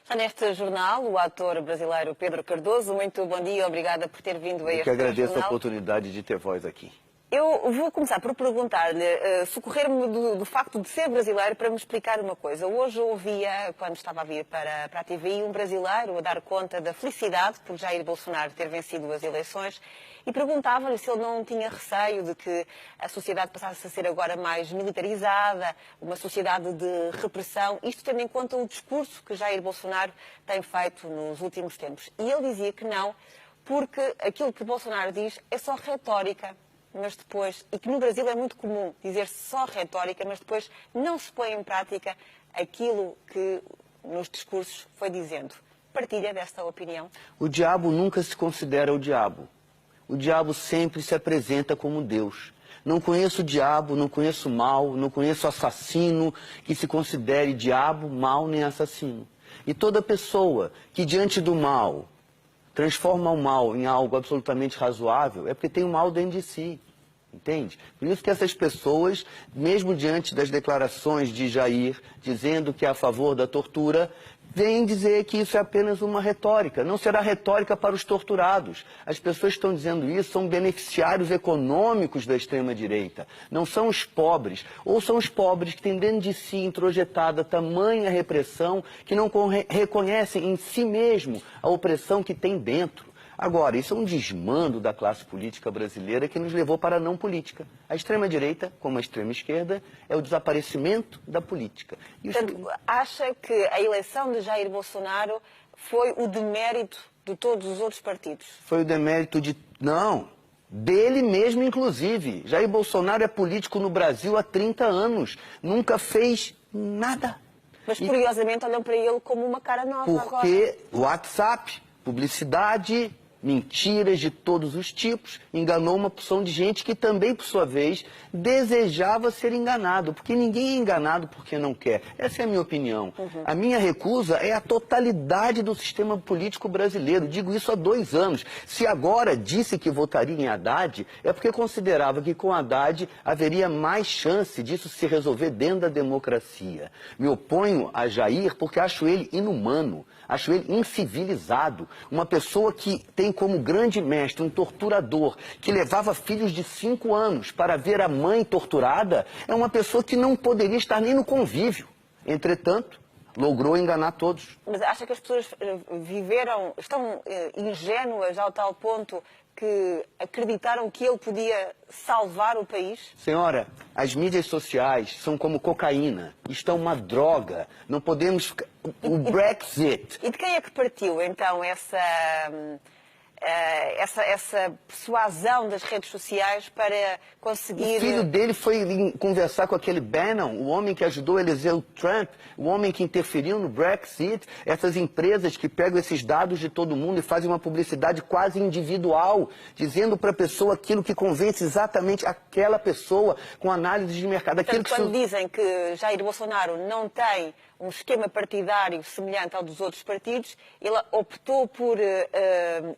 Está neste jornal o ator brasileiro Pedro Cardoso. Muito bom dia, obrigada por ter vindo a este jornal. Eu que agradeço a oportunidade de ter voz aqui. Eu vou começar por perguntar-lhe, socorrer-me do facto de ser brasileiro para me explicar uma coisa. Hoje ouvia, quando estava a vir para a TVI, um brasileiro a dar conta da felicidade por Jair Bolsonaro ter vencido as eleições e perguntava-lhe se ele não tinha receio de que a sociedade passasse a ser agora mais militarizada, uma sociedade de repressão, isto tendo em conta o discurso que Jair Bolsonaro tem feito nos últimos tempos. E ele dizia que não, porque aquilo que Bolsonaro diz é só retórica. Mas depois, e que no Brasil é muito comum dizer-se só retórica, mas depois não se põe em prática aquilo que nos discursos foi dizendo. Partilha desta opinião? O diabo nunca se considera o diabo. O diabo sempre se apresenta como Deus. Não conheço o diabo, não conheço o mal, não conheço assassino que se considere diabo, mal nem assassino. E toda pessoa que diante do mal transforma o mal em algo absolutamente razoável, é porque tem o mal dentro de si, entende? Por isso que essas pessoas, mesmo diante das declarações de Jair, dizendo que é a favor da tortura, vêm dizer que isso é apenas uma retórica. Não será retórica para os torturados. As pessoas que estão dizendo isso são beneficiários econômicos da extrema-direita. Não são os pobres. Ou são os pobres que têm dentro de si introjetada tamanha repressão que não reconhecem em si mesmo a opressão que tem dentro. Agora, isso é um desmando da classe política brasileira que nos levou para a não política. A extrema-direita, como a extrema-esquerda, é o desaparecimento da política. Portanto, acha que a eleição de Jair Bolsonaro foi o demérito de todos os outros partidos? Foi o demérito de... Não, dele mesmo, inclusive. Jair Bolsonaro é político no Brasil há 30 anos. Nunca fez nada. Mas, curiosamente, olham para ele como uma cara nova agora. Porque WhatsApp, publicidade, mentiras de todos os tipos, enganou uma porção de gente que também, por sua vez, desejava ser enganado, porque ninguém é enganado porque não quer. Essa é a minha opinião. A minha recusa é a totalidade do sistema político brasileiro. Digo isso há 2 anos. Se agora disse que votaria em Haddad, é porque considerava que com Haddad haveria mais chance disso se resolver dentro da democracia. Me oponho a Jair porque acho ele inumano, acho ele incivilizado, uma pessoa que tem como grande mestre um torturador que levava filhos de 5 anos para ver a mãe torturada, é uma pessoa que não poderia estar nem no convívio. Entretanto, logrou enganar todos. Mas acha que as pessoas estão ingênuas ao tal ponto que acreditaram que ele podia salvar o país? Senhora, as mídias sociais são como cocaína. Isto é uma droga. Não podemos... O Brexit... E de quem é que partiu, então, essa persuasão das redes sociais para conseguir... O filho dele foi conversar com aquele Bannon, o homem que ajudou a eleger o Trump, o homem que interferiu no Brexit, essas empresas que pegam esses dados de todo mundo e fazem uma publicidade quase individual, dizendo para a pessoa aquilo que convence exatamente aquela pessoa com análise de mercado. Portanto, quando dizem que Jair Bolsonaro não tem um esquema partidário semelhante ao dos outros partidos, ele optou por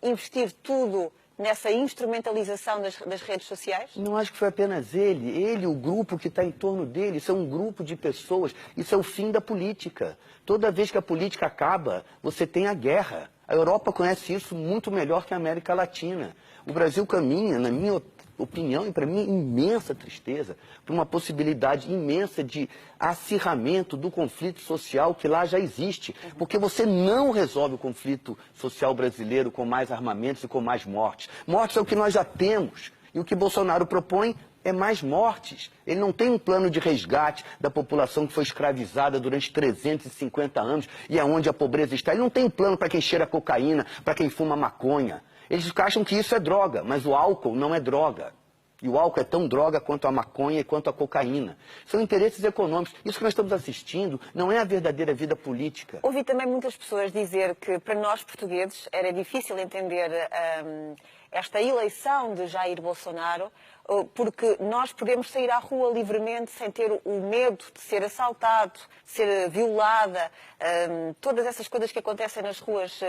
investir tudo nessa instrumentalização das redes sociais? Não acho que foi apenas ele. Ele, o grupo que está em torno dele, isso é um grupo de pessoas. Isso é o fim da política. Toda vez que a política acaba, você tem a guerra. A Europa conhece isso muito melhor que a América Latina. O Brasil caminha, na minha opinião, e para mim, imensa tristeza, por uma possibilidade imensa de acirramento do conflito social que lá já existe. Porque você não resolve o conflito social brasileiro com mais armamentos e com mais mortes. Mortes é o que nós já temos. E o que Bolsonaro propõe é mais mortes. Ele não tem um plano de resgate da população que foi escravizada durante 350 anos e é onde a pobreza está. Ele não tem um plano para quem cheira cocaína, para quem fuma maconha. Eles acham que isso é droga, mas o álcool não é droga. E o álcool é tão droga quanto a maconha e quanto a cocaína. São interesses econômicos. Isso que nós estamos assistindo não é a verdadeira vida política. Ouvi também muitas pessoas dizer que para nós portugueses era difícil entender esta eleição de Jair Bolsonaro, porque nós podemos sair à rua livremente sem ter o medo de ser assaltado, de ser violada, todas essas coisas que acontecem nas ruas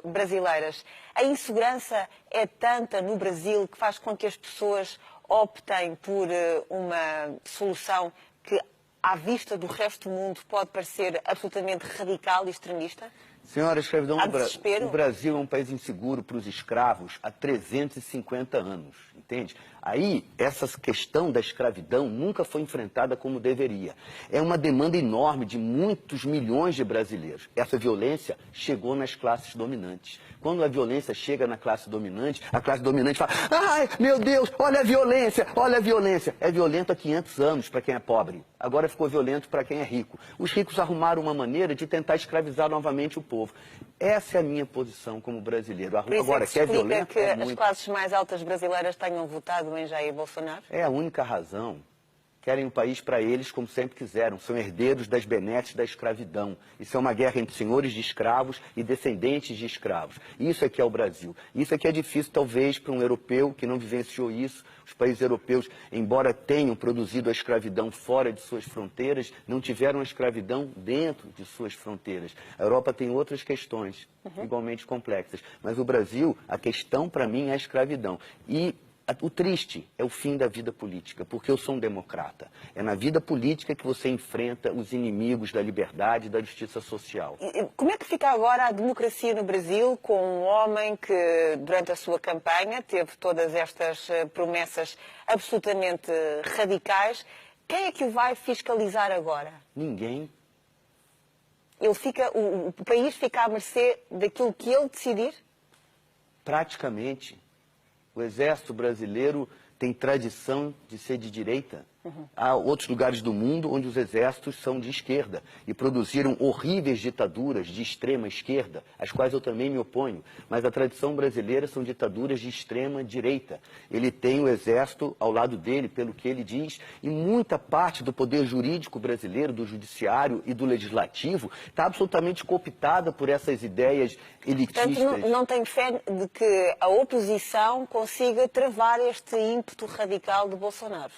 brasileiras. A insegurança é tanta no Brasil que faz com que as pessoas optem por uma solução que, à vista do resto do mundo, pode parecer absolutamente radical e extremista? Senhora, a escravidão desespero. no Brasil é um país inseguro para os escravos há 350 anos, entende? Aí, essa questão da escravidão nunca foi enfrentada como deveria. É uma demanda enorme de muitos milhões de brasileiros. Essa violência chegou nas classes dominantes. Quando a violência chega na classe dominante, a classe dominante fala: ai, meu Deus, olha a violência, olha a violência. É violento há 500 anos para quem é pobre. Agora ficou violento para quem é rico. Os ricos arrumaram uma maneira de tentar escravizar novamente o povo. Essa é a minha posição como brasileiro. Agora, que é violento, que é as muito... classes mais altas brasileiras tenham votado em Jair Bolsonaro? É a única razão. Querem o país para eles como sempre quiseram. São herdeiros das benesses da escravidão. Isso é uma guerra entre senhores de escravos e descendentes de escravos. Isso é que é o Brasil. Isso é que é difícil, talvez, para um europeu que não vivenciou isso. Os países europeus, embora tenham produzido a escravidão fora de suas fronteiras, não tiveram a escravidão dentro de suas fronteiras. A Europa tem outras questões igualmente complexas. Mas o Brasil, a questão para mim é a escravidão. E o triste é o fim da vida política, porque eu sou um democrata. É na vida política que você enfrenta os inimigos da liberdade e da justiça social. Como é que fica agora a democracia no Brasil com um homem que, durante a sua campanha, teve todas estas promessas absolutamente radicais? Quem é que o vai fiscalizar agora? Ninguém. O país fica à mercê daquilo que ele decidir? Praticamente. O Exército brasileiro tem tradição de ser de direita. Há outros lugares do mundo onde os exércitos são de esquerda e produziram horríveis ditaduras de extrema esquerda, às quais eu também me oponho. Mas a tradição brasileira são ditaduras de extrema direita. Ele tem o exército ao lado dele, pelo que ele diz, e muita parte do poder jurídico brasileiro, do judiciário e do legislativo, está absolutamente cooptada por essas ideias elitistas. Portanto, não tem fé de que a oposição consiga travar este ímpeto radical de Bolsonaro?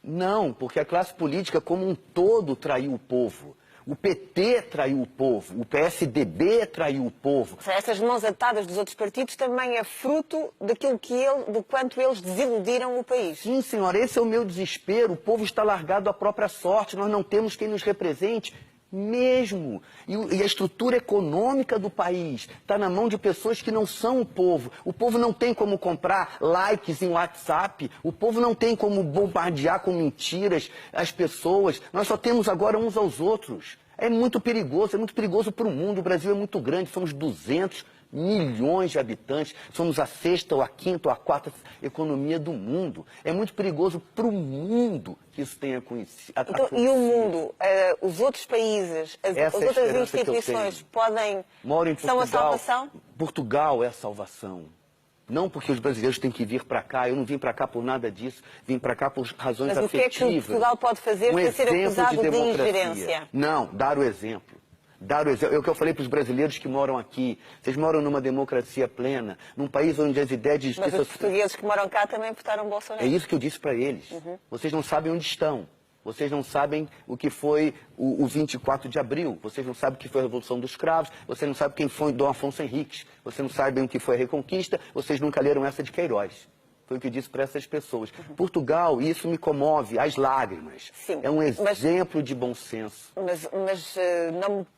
Não, porque a classe política como um todo traiu o povo. O PT traiu o povo, o PSDB traiu o povo. Essas mãos atadas dos outros partidos também é fruto daquilo do quanto eles desiludiram o país. Sim, senhora, esse é o meu desespero. O povo está largado à própria sorte, nós não temos quem nos represente. Mesmo. E a estrutura econômica do país está na mão de pessoas que não são o povo. O povo não tem como comprar likes em WhatsApp. O povo não tem como bombardear com mentiras as pessoas. Nós só temos agora uns aos outros. É muito perigoso para o mundo. O Brasil é muito grande, somos 200 milhões de habitantes, somos a sexta ou a quinta ou a quarta economia do mundo. É muito perigoso para o mundo que isso tenha acontecido. Então, e o mundo, os outros países, as outras instituições podem... Moro em Portugal. São a salvação? Portugal é a salvação. Não porque os brasileiros têm que vir para cá, eu não vim para cá por nada disso, vim para cá por razões afetivas. Mas o que é que Portugal pode fazer para ser acusado de ingerência? Não, dar o exemplo. É o que eu falei para os brasileiros que moram aqui. Vocês moram numa democracia plena, num país onde as ideias de justiça... Mas os portugueses que moram cá também votaram Bolsonaro. É isso que eu disse para eles. Vocês não sabem onde estão. Vocês não sabem o que foi o 24 de abril. Vocês não sabem o que foi a Revolução dos Cravos. Vocês não sabem quem foi Dom Afonso Henriques. Vocês não sabem o que foi a Reconquista. Vocês nunca leram essa de Queiroz. Foi o que eu disse para essas pessoas. Portugal, e isso me comove, às lágrimas. Sim, é um exemplo de bom senso. Mas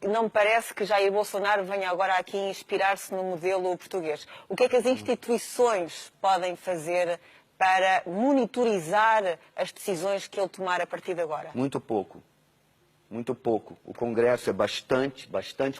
não me parece que Jair Bolsonaro venha agora aqui inspirar-se no modelo português. O que é que as instituições podem fazer para monitorizar as decisões que ele tomar a partir de agora? Muito pouco. Muito pouco. O Congresso é bastante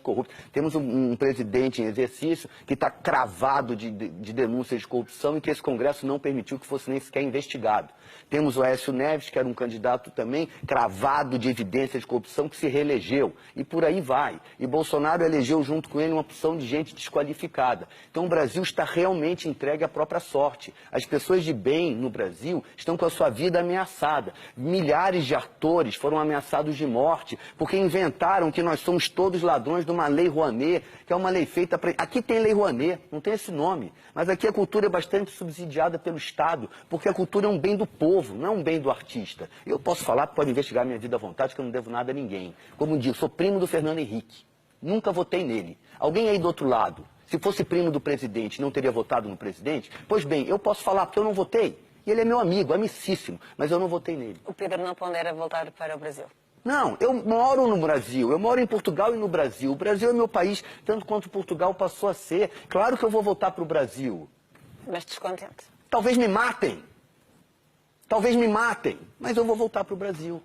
corrupto. Temos um presidente em exercício que está cravado de denúncias de corrupção e que esse Congresso não permitiu que fosse nem sequer investigado. Temos o Aécio Neves, que era um candidato também cravado de evidências de corrupção, que se reelegeu. E por aí vai. E Bolsonaro elegeu junto com ele uma opção de gente desqualificada. Então o Brasil está realmente entregue à própria sorte. As pessoas de bem no Brasil estão com a sua vida ameaçada. Milhares de atores foram ameaçados de morte porque inventaram que nós somos todos ladrões de uma lei Rouanet, que é uma lei feita para... Aqui tem lei Rouanet, não tem esse nome, mas aqui a cultura é bastante subsidiada pelo Estado, porque a cultura é um bem do povo, não é um bem do artista. Eu posso falar, pode investigar minha vida à vontade, que eu não devo nada a ninguém. Como digo, sou primo do Fernando Henrique, nunca votei nele. Alguém aí do outro lado, se fosse primo do presidente, não teria votado no presidente? Pois bem, eu posso falar porque eu não votei. E ele é meu amigo, amicíssimo, mas eu não votei nele. O Pedro não pondera voltar para o Brasil? Não, eu moro no Brasil, eu moro em Portugal e no Brasil. O Brasil é meu país, tanto quanto Portugal passou a ser. Claro que eu vou voltar para o Brasil. Mas descontente. Talvez me matem, mas eu vou voltar para o Brasil.